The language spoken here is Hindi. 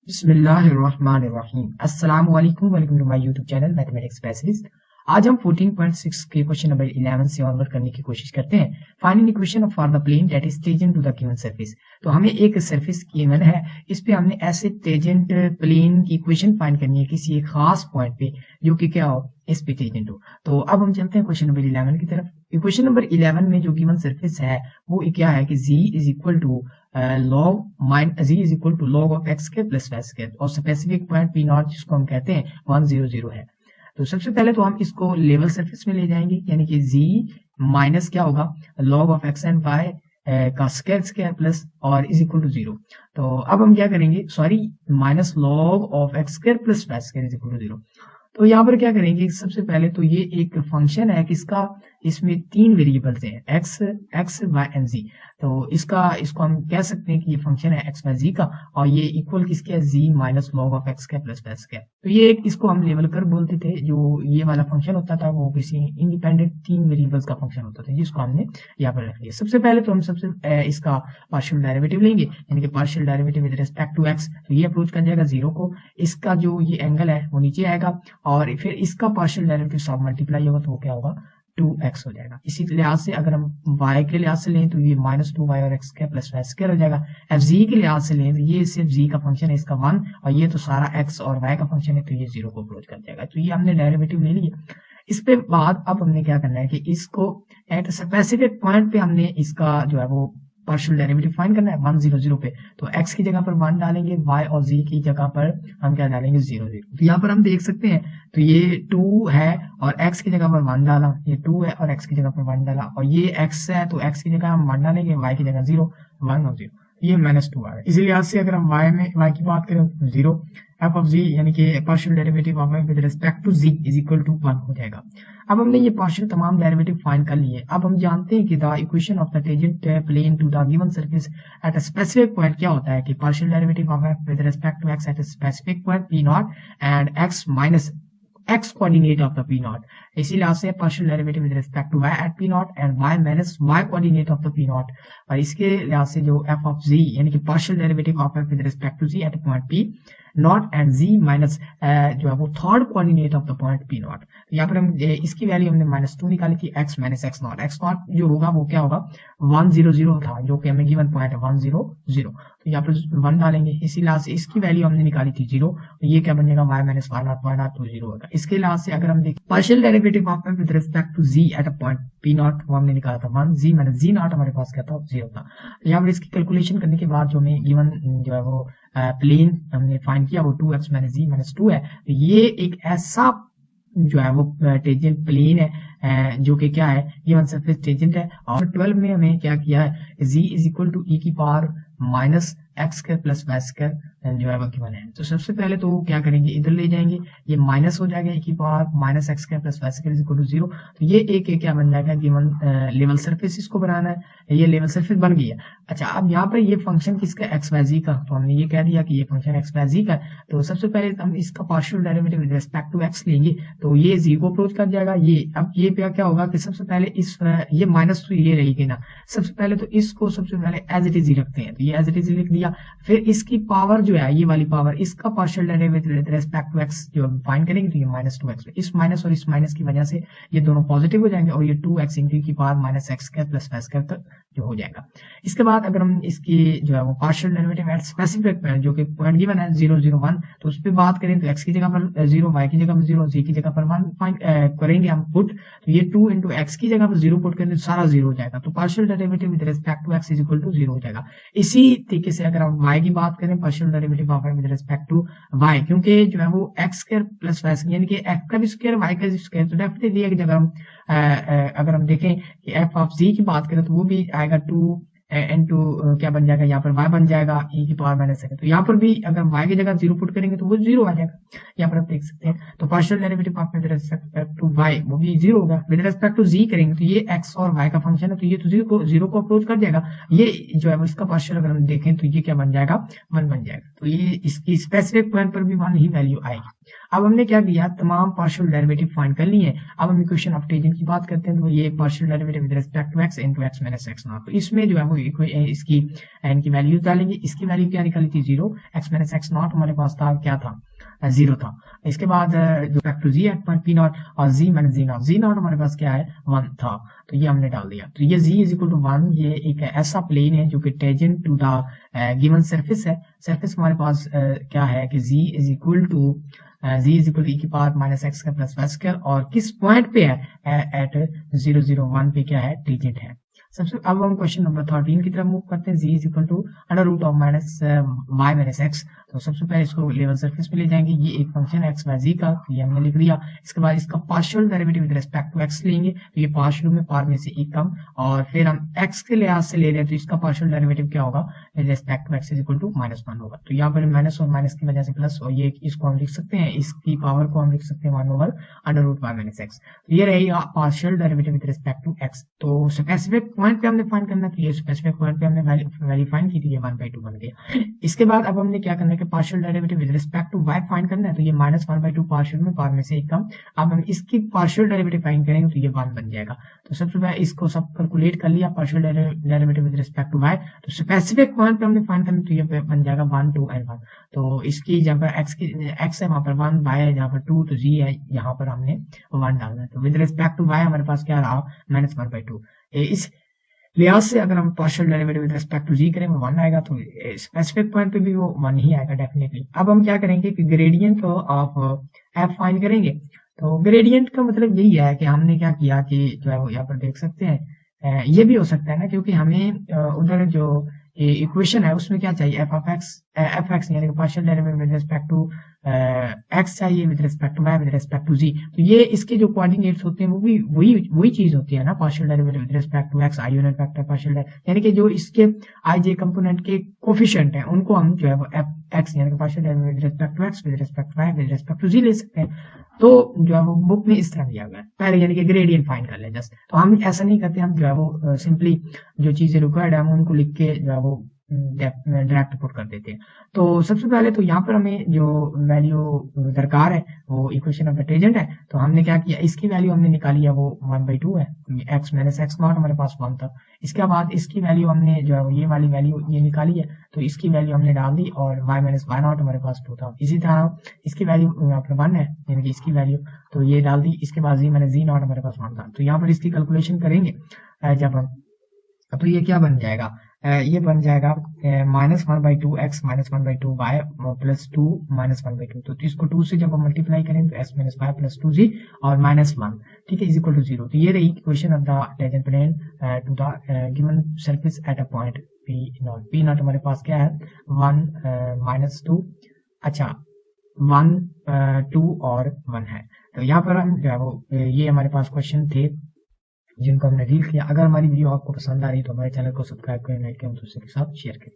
बिस्मिल्लाहिर्रहमानिर्रहीम। अस्सलाम वालेकुम, welcome to my YouTube channel mathematics specialist. आज हम 14.6 के क्वेश्चन नंबर 11 से ऑनवर्ड करने की कोशिश करते हैं। Find an equation for the plane that is tangent to the given surface. तो हमें एक सरफेस गिवन है, इस पे हमने ऐसे टेंजेंट प्लेन की इक्वेशन फाइंड करनी है किसी एक खास पॉइंट पे जो कि क्या हो, इस पे टेंजेंट हो। तो अब हम चलते हैं क्वेश्चन नंबर 11 की तरफ। इक्वेशन नंबर 11 में जो गिवन सरफेस है वो क्या है कि z is equal to log of x square plus y square और स्पेसिफिक पॉइंट पी नॉट जिसको हम कहते हैं 100 है। तो सबसे पहले तो हम इसको लेवल सरफेस में ले जाएंगे, यानी कि z माइनस क्या होगा log of x and y का स्क्वायर स्क्वायर प्लस और इज इक्वल टू 0। तो अब हम क्या करेंगे, sorry minus log of x square plus y square is equal to 0। तो यहाँ पर क्या करेंगे, सबसे पहले तो ये एक फंक्शन है किसका, इसमें तीन वेरिएबल्स हैं एक्स वाई एंड जी। तो इसको हम कह सकते हैं कि ये फंक्शन है एक्स वाई जी का और ये इक्वल किसके है, जी माइनस लॉग ऑफ एक्स का प्लस वाई का। तो ये एक इसको हम लेवल कर बोलते थे। जो ये वाला फंक्शन होता था वो किसी इंडिपेंडेंट तीन वेरिएबल्स का फंक्शन होता था जिसको हमने यहाँ पर रख लिया। सबसे पहले तो हम इसका पार्शियल डेरिवेटिव लेंगे, यानी कि partial derivative with respect to x. तो ये अप्रोच कर जाएगा 0 को, इसका जो ये एंगल है वो नीचे आएगा और फिर इसका पार्शियल डेरिवेटिव सब मल्टीप्लाई होगा तो वो क्या होगा 2x हो जाएगा। इसी लिहाज से अगर हम y के लिहाज से लें तो ये -2y और x का प्लस वाई स्क्वायर हो जाएगा। अब z के लिहाज से लें तो ये सिर्फ z का फंक्शन है, इसका 1 और ये तो सारा x और y का फंक्शन है तो ये 0 को अप्रोच कर जाएगा। तो ये हमने डेरिवेटिव ले लिया। इस पे बाद अब हमने क्या करना है कि इसको एट स्पेसिफिक पॉइंट पे हमने इसका जो है वो पार्शियल डेरिवेटिव फाइंड करना है 100 पे। तो x की जगह पर 1 डालेंगे, y और z की जगह पर हम क्या डालेंगे 0 0। तो यहाँ पर हम देख सकते हैं तो ये 2 है और x की जगह पर 1 डाला, ये 2 है और x की जगह पर 1 डाला और ये x है तो x की जगह हम 1 डालेंगे, y की जगह 0 1 और 0, ये -2 आ रहा है। इसी लिहाज से अगर हम y की बात करें तो 0 f ऑफ z यानी कि partial derivative of with respect to z is equal to 1 हो जाएगा। अब हमने ये पार्शियल तमाम डेरिवेटिव फाइंड कर लिए। अब हम जानते हैं कि the equation of the tangent plane to the given surface at a specific point क्या होता है कि partial derivative of f with respect to x at a specific point p naught and x minus x coordinate of the p naught. इसी लिहाज से partial derivative with respect to y at p naught and y minus y coordinate of the p naught. और इसके लिहाज से जो f ऑफ z यानी कि partial derivative of f with respect to z at point p naught and z minus जो है वो third coordinate of the point p naught. तो यहाँ पर हम इसकी वैल्यू हमने -2 निकाली थी, x माइनस x नॉट जो होगा वो क्या होगा 100 था जो कि हमें गिवन पॉइंट है 100। तो यहाँ पर 1 डालेंगे, इसी लिहाज से इसकी वैल्यू हमने निकाली थी 0, तो ये क्या बन जाएगा y माइनस y नॉट तो 0 होगा। इसके लिहाज से अगर हम देखें partial derivative of f with respect to z at a point p naught वो हमने निकाला था 1, z माइनस z नॉट हमारे पास क्या था 0 था। तो यहाँ पर इसकी कैलकुलेशन करने के बाद जो हमें गिवन जो है वो प्लेन हमने फाइंड किया वो 2x माइनस z माइनस 2 है। तो ये एक ऐसा जो है वो टेंजेंट प्लेन है जो कि क्या है गिवन सरफेस टेंजेंट है। और 12 में हमें क्या किया है, z is equal to e की power minus x square plus y square जो है वो गिवन है। तो सबसे पहले तो क्या करेंगे, इधर ले जाएंगे, ये माइनस हो जाएगा e की power minus x square plus y square is equal to 0। तो ये एक क्या बन जाएगा गिवन लेवल सरफेस, इसको बनाना है, ये लेवल सरफेस बन गया। अच्छा अब यहाँ पर ये फंक्शन किसका एक्स वाई जी का, तो हमने ये कह दिया कि ये फंक्शन एक्स वाई जी का। तो सबसे पहले हम इसका partial derivative with respect to x लेंगे तो ये जी को अप्रोच कर जाएगा। ये अब ये क्या होगा कि सबसे पहले इस ये माइनस तो ये रहेगी ना, सबसे पहले तो इसको सबसे पहले एज इट इज ही रखते हैं। तो ये एज इट इज लिख दिया, फिर इसकी पावर जो है ये वाली पावर इसका partial derivative with respect to x जो फाइंड करेंगे तो ये -2x, इस माइनस और इस माइनस की वजह से ये दोनों पॉजिटिव हो जाएंगे और ये 2x इंटू की power minus x square plus y square तक जो हो जाएगा। इसके बाद अगर हम इसकी जो है वो partial derivative at specific point जो कि पॉइंट गिवन है 0 0 1 तो उस पर बात करें तो x की जगह पर 0, y की जगह पर 0, z की जगह पर 1 फाइंड करेंगे हम पुट। तो ये 2 इंटू एक्स की जगह पर 0 पुट करेंगे तो सारा 0 हो जाएगा। तो partial derivative with respect to x is equal to 0 हो जाएगा। इसी तरीके से अगर हम y की बात करें partial derivative of with respect to y, क्योंकि जो है वो x square plus y square यानी कि f का भी स्क्वायर y का भी स्क्वायर, तो डेफिनेटली अगर हम देखें कि f ऑफ z की बात करें तो वो भी आएगा 2 इनटू क्या बन जाएगा, यहाँ पर y बन जाएगा e की पावर माइनस सेकंड। तो यहाँ पर भी अगर y की जगह 0 पुट करेंगे तो वो 0 आ जाएगा, यहाँ पर आप देख सकते हैं। तो partial derivative of with respect to y वो भी 0 होगा। विद रिस्पेक्ट टू z करेंगे तो ये x और y का फंक्शन है तो ये तो 0 को अप्रोच कर जाएगा। ये जो है इसका पार्शियल अगर हम देखें तो ये क्या बन जाएगा 1 बन जाएगा। तो ये इसकी स्पेसिफिक पॉइंट पर भी 1 ही वैल्यू आएगी। अब हमने क्या किया, तमाम पार्शियल डेरिवेटिव फाइंड कर लिए। अब हम इक्वेशन ऑफ टेंजेंट की बात करते हैं, तो ये partial derivative with respect to x into x minus x naught. तो इसमें जो है वो इसकी n की वैल्यू डालेंगे। इसकी वैल्यू क्या निकाली थी, 0। x माइनस x नॉट हमारे पास था, क्या था, 0 था। इसके बाद respect to z at point p naught और z माइनस z नॉट हमारे पास क्या है, 1 था। तो ये हमने डाल दिया। तो ये z इज इक्वल टू 1, ये एक ऐसा प्लेन है जो कि tangent to the given surface है। सरफेस हमारे पास क्या है कि z is equal to e की पावर माइनस एक्स का प्लस वाई स्क्वायर, और किस पॉइंट पे है, एट 0 0 1 पे क्या है, टेंजेंट है। सबसे अब हम क्वेश्चन नंबर 13 की तरफ मूव करते हैं। z is equal to under root of minus y minus x। तो सबसे पहले इसको लेवल सरफेस पे ले जाएंगे। ये एक फंक्शन है x y z का, ये हमने लिख दिया। इसके बाद इसका partial derivative with respect to x लेंगे, तो ये पार्शियल में पावर में से एक कम, और फिर हम x के लिहाज से ले रहे हैं, तो इसका पार्शियल डेरिवेटिव क्या होगा, with respect to x is equal to -1 होगा। तो यहाँ पर माइनस और माइनस की वजह से प्लस, और ये इसको हम लिख सकते हैं, इसकी पावर को हम लिख सकते हैं 1 over under root y minus x। तो ये रहेगा partial derivative with respect to x। तो स्पेसिफिक पॉइंट पे हमने फाइंड करना, तो ये स्पेसिफिक पॉइंट पे हमने वैल्यू फाइंड की थी, ये 1/2 बन गया। इसके बाद अब हमने क्या करना है कि partial derivative with respect to y find करना है, तो ये -1/2 पार्शियल में पावर में से एक कम। अब हम इसकी पार्शियल डेरिवेटिव फाइंड करेंगे, तो ये 1 बन जाएगा। तो सबसे पहले इसको सब कैलकुलेट कर लिया, partial derivative with respect to y। तो स्पेसिफिक पॉइंट पे हमने फाइंड करना, तो ये बन जाएगा 1 2 and 1। तो इसकी जहाँ पर x है वहां पर 1, y है जहाँ पर 2, तो z है यहाँ पर हमने 1 डालना है। तो विद रिस्पेक्ट टू y हमारे पास क्या रहा, -1/2। इस लिहाज से अगर हम partial derivative with respect to Z करेंगे 1 आएगा, तो स्पेसिफिक पॉइंट पे भी वो 1 ही आएगा डेफिनेटली। अब हम क्या करेंगे कि ग्रेडियंट ऑफ एफ फाइंड करेंगे। तो ग्रेडियंट का मतलब यही है कि हमने क्या किया कि जो है वो यहाँ पर देख सकते हैं, ये भी हो सकता है ना, क्योंकि हमें उधर जो इक्वेशन है उसमें क्या चाहिए, एफ एक्स यानी partial derivative with respect to X चाहिए, with respect to Y, with respect to Z. तो ये इसके जो कोऑर्डिनेट्स होते हैं वो भी वही चीज होती है ना, partial derivative with respect to x, i unit vector partial, यानी कि जो इसके आई जे कंपोनेंट के कोफिशिएंट हैं उनको हम जो है वो एफ एक्स यानी कि partial derivative with respect to X, with respect to Y, with respect to Z ले सकते हैं। तो जो है वो बुक में इस तरह दिया गया है, पहले यानी कि ग्रेडियंट फाइंड कर ले जस्ट। तो हम ऐसा नहीं करते, हम जो है वो सिंपली जो चीजें रिक्वायर्ड है हम उनको लिख के जो है वो डायरेक्ट पुट कर देते हैं। तो सबसे पहले तो यहाँ पर हमें जो वैल्यू दरकार है वो इक्वेशन ऑफ द टेंजेंट है। तो हमने क्या किया, इसकी वैल्यू हमने निकाली है, वो 1/2 है, x माइनस x नॉट हमारे पास 1 था। इसके बाद इसकी वैल्यू हमने जो है ये वाली वैल्यू ये निकाली है, तो इसकी वैल्यू हमने डाल दी, और y माइनस y नॉट हमारे पास 2 था। इसी तरह इसकी वैल्यू यहाँ पर 1 है, यानी कि इसकी वैल्यू तो ये डाल दी। इसके बाद z माइनस z नॉट हमारे पास 1 था। तो यहाँ पर इसकी कैलकुलेशन करेंगे जब हम, तो ये क्या बन जाएगा, ये बन जाएगा -1/2 x माइनस 1/2 y प्लस 2 -1/2। तो इसको 2 से जब हम मल्टीप्लाई करें तो s minus y plus 2z और -1, ठीक है, इज इक्वल टू 0। तो ये रही equation of the tangent plane to the given surface at a point p nought हमारे पास क्या है, 1 -2, अच्छा 1 2 और 1 है। तो यहाँ पर हम जो है वो ये हमारे पास क्वेश्चन थे जिनको हमने डील किया। अगर हमारी वीडियो आपको पसंद आ रही है तो हमारे चैनल को सब्सक्राइब करें, लाइक करें, दूसरे के साथ शेयर करें।